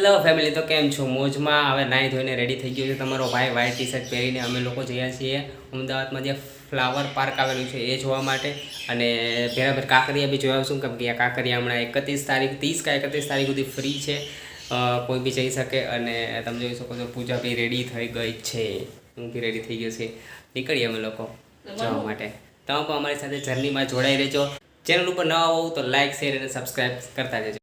Hello family, તો કેમ છો? મોજમાં. હવે નાહી ધોઈને રેડી થઈ ગયો છે તમારો ભાઈ. વ્હાઇટ ટી શર્ટ પહેરીને અમે લોકો જઈએ છીએ અમદાવાદમાં જે ફ્લાવર પાર્ક આવેલું છે એ જોવા માટે. અને બરાબર કાંકરિયા બી જોવા આવશું, કેમ કે આ કાંકરિયા હમણાં 31 તારીખ 30 કે 31 તારીખ સુધી ફ્રી છે, કોઈ બી જઈ શકે. અને તમે જોઈ શકો છો પૂજા બી રેડી થઈ ગઈ છે, હું બી રેડી થઈ ગયો છે. નીકળીએ અમે લોકો જવા માટે. તમે પણ અમારી સાથે જર્નીમાં જોડાઈ રહેજો. ચેનલ ઉપર નવા હોવ તો લાઇક, શેર અને સબસ્ક્રાઈબ કરતા જજો.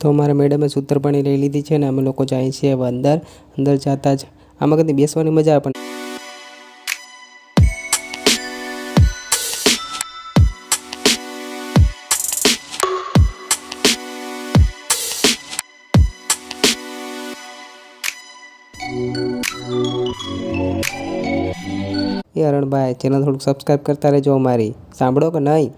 તો અમારા મેડમે સૂત્રપાણી લઈ લીધી છે ને અમે લોકો જઈએ છીએ હવે અંદર જતા જ આમાં કદી બેસવાની મજા આવે. પણ એ અરણભાઈ, ચેનલ થોડુંક સબસ્ક્રાઈબ કરતા રહેજો અમારી, સાંભળો કે નહીં?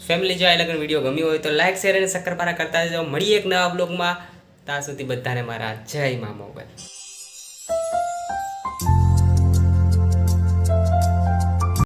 ફેમિલી, જો આ લગન વિડીયો ગમ્યો હોય તો લાઈક, શેર અને શક્કરપારા કરતા જજો. મળીએ એક નવા બ્લોગમાં. ત્યાં સુધી બધાને મારા જય મા મોગલ.